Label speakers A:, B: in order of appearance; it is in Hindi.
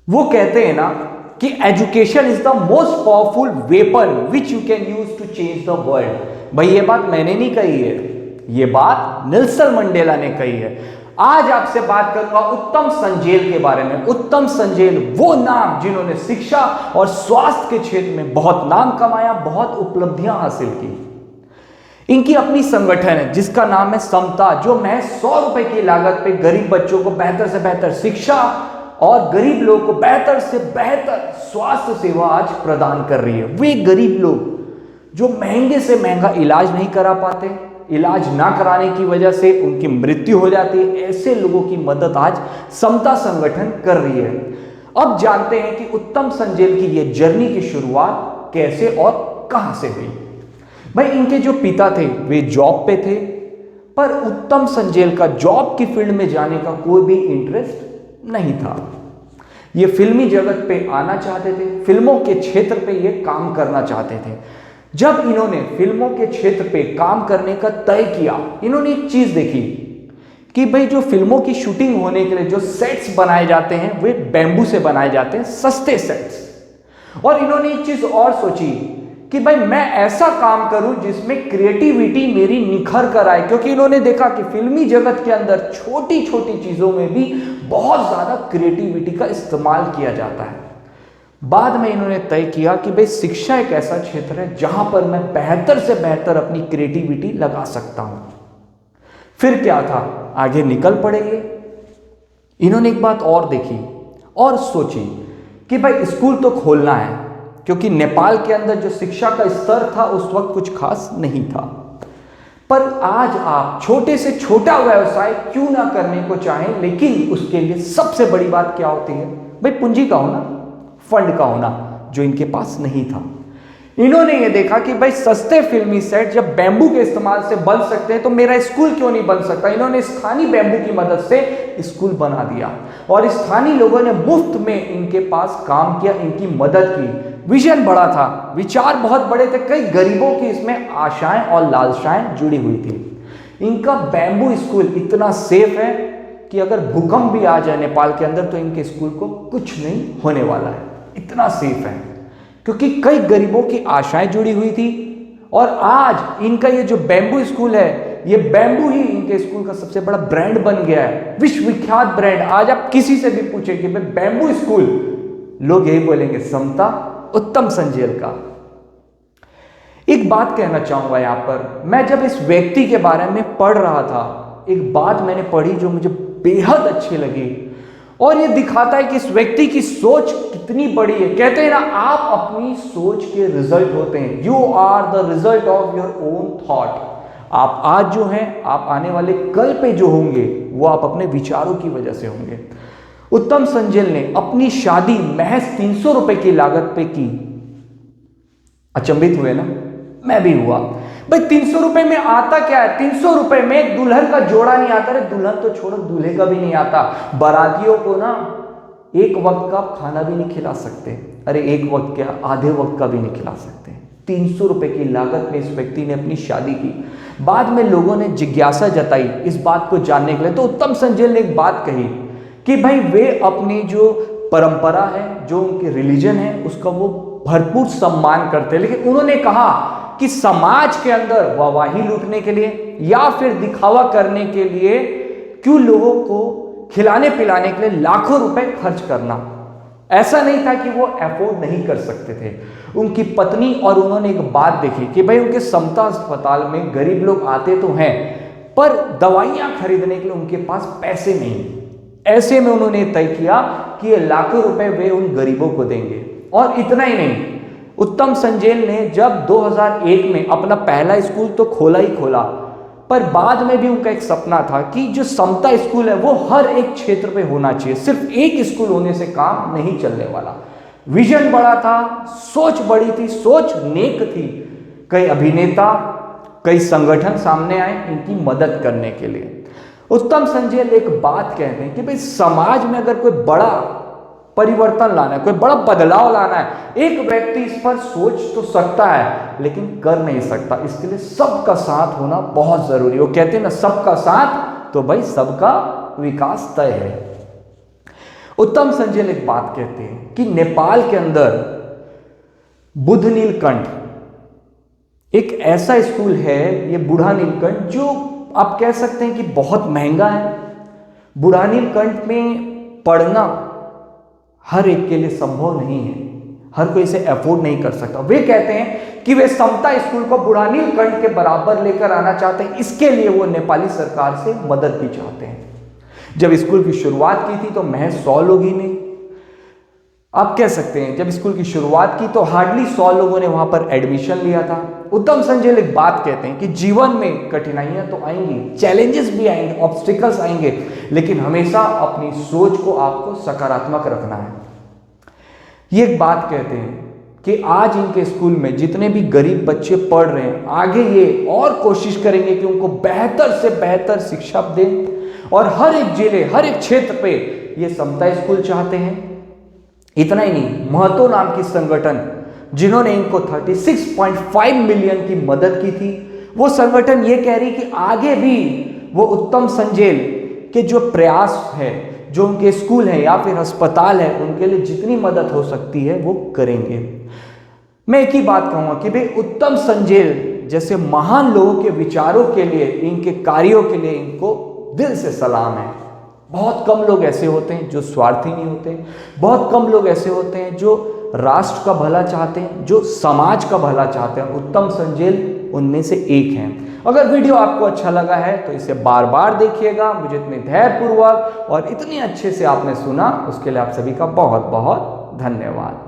A: वो कहते हैं ना कि education is the most powerful weapon which you can use to change the world. भाई ये बात मैंने नहीं कही है, ये बात नेल्सन मंडेला ने कही है। आज आपसे बात करूंगा उत्तम संजेल के बारे में। उत्तम संजेल वो नाम जिन्होंने शिक्षा और स्वास्थ्य के क्षेत्र में बहुत नाम कमाया, बहुत उपलब्धियां हासिल की। इनकी अपनी संगठन है जिसका नाम है समता, जो महज 100 रुपए की लागत पे गरीब बच्चों को बेहतर से बेहतर शिक्षा और गरीब लोगों को बेहतर से बेहतर स्वास्थ्य सेवा आज प्रदान कर रही है। वे गरीब लोग जो महंगे से महंगा इलाज नहीं करा पाते, इलाज ना कराने की वजह से उनकी मृत्यु हो जाती है, ऐसे लोगों की मदद आज समता संगठन कर रही है। अब जानते हैं कि उत्तम संजेल की यह जर्नी की शुरुआत कैसे और कहां से हुई। भाई इनके जो पिता थे वे जॉब पे थे, पर उत्तम संजेल का जॉब की फील्ड में जाने का कोई भी इंटरेस्ट नहीं था। ये फिल्मी जगत पे आना चाहते थे, फिल्मों के क्षेत्र पे ये काम करना चाहते थे। जब इन्होंने फिल्मों के क्षेत्र पे काम करने का तय किया, इन्होंने एक चीज देखी कि भाई जो फिल्मों की शूटिंग होने के लिए जो सेट्स बनाए जाते हैं वे बैम्बू से बनाए जाते हैं, सस्ते सेट्स। और इन्होंने एक चीज और सोची कि भाई मैं ऐसा काम करूं जिसमें क्रिएटिविटी मेरी निखर कर आए, क्योंकि इन्होंने देखा कि फिल्मी जगत के अंदर छोटी छोटी चीजों में भी बहुत ज्यादा क्रिएटिविटी का इस्तेमाल किया जाता है। बाद में इन्होंने तय किया कि भाई शिक्षा एक ऐसा क्षेत्र है जहां पर मैं बेहतर से बेहतर अपनी क्रिएटिविटी लगा सकता हूं। फिर क्या था, आगे निकल पड़े ये। इन्होंने एक बात और देखी और सोची कि भाई स्कूल तो खोलना है, क्योंकि नेपाल के अंदर जो शिक्षा का स्तर था उस वक्त कुछ खास नहीं था। पर आज आप छोटे से छोटा व्यवसाय क्यों ना करने को चाहें, लेकिन उसके लिए सबसे बड़ी बात क्या होती है, भाई पूंजी का होना, फंड का होना, जो इनके पास नहीं था। इन्होंने ये देखा कि भाई सस्ते फिल्मी सेट जब बैम्बू के इस्तेमाल से बन सकते हैं तो मेरा स्कूल क्यों नहीं बन सकता। इन्होंने स्थानीय बैम्बू की मदद से स्कूल बना दिया और स्थानीय लोगों ने मुफ्त में इनके पास काम किया, इनकी मदद की। विजन बड़ा था, विचार बहुत बड़े थे, कई गरीबों की इसमें आशाएं और लालसाएं जुड़ी हुई थी। इनका बैम्बू स्कूल इतना सेफ है कि अगर भूकंप भी आ जाए नेपाल के अंदर तो इनके स्कूल को कुछ नहीं होने वाला है, इतना सेफ है, क्योंकि कई गरीबों की आशाएं जुड़ी हुई थी। और आज इनका ये जो बैम्बू स्कूल है, ये बैम्बू ही इनके स्कूल का सबसे बड़ा ब्रांड बन गया है, विश्व विख्यात ब्रांड। आज आप किसी से भी पूछे कि भाई बैम्बू स्कूल, लोग यही बोलेंगे समता, उत्तम संजेल का। एक बात कहना चाहूंगा यहां पर, मैं जब इस व्यक्ति के बारे में पढ़ रहा था, एक बात मैंने पढ़ी जो मुझे बेहद अच्छी लगी, और ये दिखाता है कि इस व्यक्ति की सोच कितनी बड़ी है। कहते हैं ना, आप अपनी सोच के रिजल्ट होते हैं, you are the result of your own thought. आप आज जो हैं, आप आने वाले कल पे जो होंगे वो आप अपने विचारों की वजह से होंगे। उत्तम संजेल ने अपनी शादी महज 300 रुपए की लागत पे की। अचंभित हुए ना, मैं भी हुआ। भाई 300 रुपए में आता क्या है, 300 रुपए में दुल्हन का जोड़ा नहीं आता। अरे दुल्हन तो छोड़ो, दूल्हे का भी नहीं आता। बारातियों को ना एक वक्त का खाना भी नहीं खिला सकते, अरे एक वक्त क्या, आधे वक्त का भी नहीं खिला सकते। 300 रुपए की लागत में इस व्यक्ति ने अपनी शादी की। बाद में लोगों ने जिज्ञासा जताई इस बात को जानने के लिए, तो उत्तम संजेल ने एक बात कही कि भाई वे अपनी जो परंपरा है, जो उनके रिलीजन है, उसका वो भरपूर सम्मान करते हैं, लेकिन उन्होंने कहा कि समाज के अंदर वाहवाही लूटने के लिए या फिर दिखावा करने के लिए क्यों लोगों को खिलाने पिलाने के लिए लाखों रुपए खर्च करना। ऐसा नहीं था कि वो अफोर्ड नहीं कर सकते थे। उनकी पत्नी और उन्होंने एक बात देखी कि भाई उनके समता अस्पताल में गरीब लोग आते तो हैं, पर दवाइयां खरीदने के लिए उनके पास पैसे नहीं। ऐसे में उन्होंने तय किया कि ये लाखों रुपए वे उन गरीबों को देंगे। और इतना ही नहीं, उत्तम संजेल ने जब 2001 में अपना पहला स्कूल तो खोला ही खोला, पर बाद में भी उनका एक सपना था कि जो समता स्कूल है वो हर एक क्षेत्र पे होना चाहिए। सिर्फ एक स्कूल होने से काम नहीं चलने वाला। विजन बड़ा था, सोच बड़ी थी, सोच नेक थी। कई अभिनेता, कई संगठन सामने आए इनकी मदद करने के लिए। उत्तम संजेल एक बात कहते हैं कि भाई समाज में अगर कोई बड़ा परिवर्तन लाना है, कोई बड़ा बदलाव लाना है, एक व्यक्ति इस पर सोच तो सकता है लेकिन कर नहीं सकता। इसके लिए सबका साथ होना बहुत जरूरी है। वो कहते हैं ना, सबका साथ तो भाई सबका विकास तय है। उत्तम संजेल एक बात कहते हैं कि नेपाल के अंदर बुद्ध नीलकंठ एक ऐसा स्कूल है, ये बूढ़ा नीलकंठ, जो आप कह सकते हैं कि बहुत महंगा है। बूढ़ा नीलकंठ में पढ़ना हर एक के लिए संभव नहीं है, हर कोई इसे अफोर्ड नहीं कर सकता। वे कहते हैं कि वे समता स्कूल को बूढ़ा नीलकंठ के बराबर लेकर आना चाहते हैं, इसके लिए वो नेपाली सरकार से मदद भी चाहते हैं। जब स्कूल की शुरुआत की थी तो महज 100 लोग ही नहीं, आप कह सकते हैं जब स्कूल की शुरुआत की तो हार्डली 100 लोगों ने वहां पर एडमिशन लिया था। उत्तम संजेल एक बात कहते हैं कि जीवन में कठिनाइयां तो आएंगी, चैलेंजेस भी आएंगे, ऑब्स्टिकल्स आएंगे, लेकिन हमेशा अपनी सोच को आपको सकारात्मक रखना है। ये एक बात कहते हैं कि आज इनके स्कूल में जितने भी गरीब बच्चे पढ़ रहे हैं, आगे ये और कोशिश करेंगे कि उनको बेहतर से बेहतर शिक्षा दें, और हर एक जिले, हर एक क्षेत्र पे ये समता स्कूल चाहते हैं। इतना ही नहीं, महतो नाम की संगठन जिन्होंने इनको 36.5 मिलियन की मदद की थी, वो संगठन ये कह रही कि आगे भी वो उत्तम संजेल के जो प्रयास है, जो उनके स्कूल है या फिर अस्पताल है, उनके लिए जितनी मदद हो सकती है वो करेंगे। मैं एक ही बात कहूंगा कि भाई उत्तम संजेल जैसे महान लोगों के विचारों के लिए, इनके कार्यों के लिए इनको दिल से सलाम है। बहुत कम लोग ऐसे होते हैं जो स्वार्थी नहीं होते, बहुत कम लोग ऐसे होते हैं जो राष्ट्र का भला चाहते हैं, जो समाज का भला चाहते हैं। उत्तम संजेल उनमें से एक हैं। अगर वीडियो आपको अच्छा लगा है तो इसे बार बार देखिएगा। मुझे इतने धैर्यपूर्वक और इतने अच्छे से आपने सुना, उसके लिए आप सभी का बहुत बहुत धन्यवाद।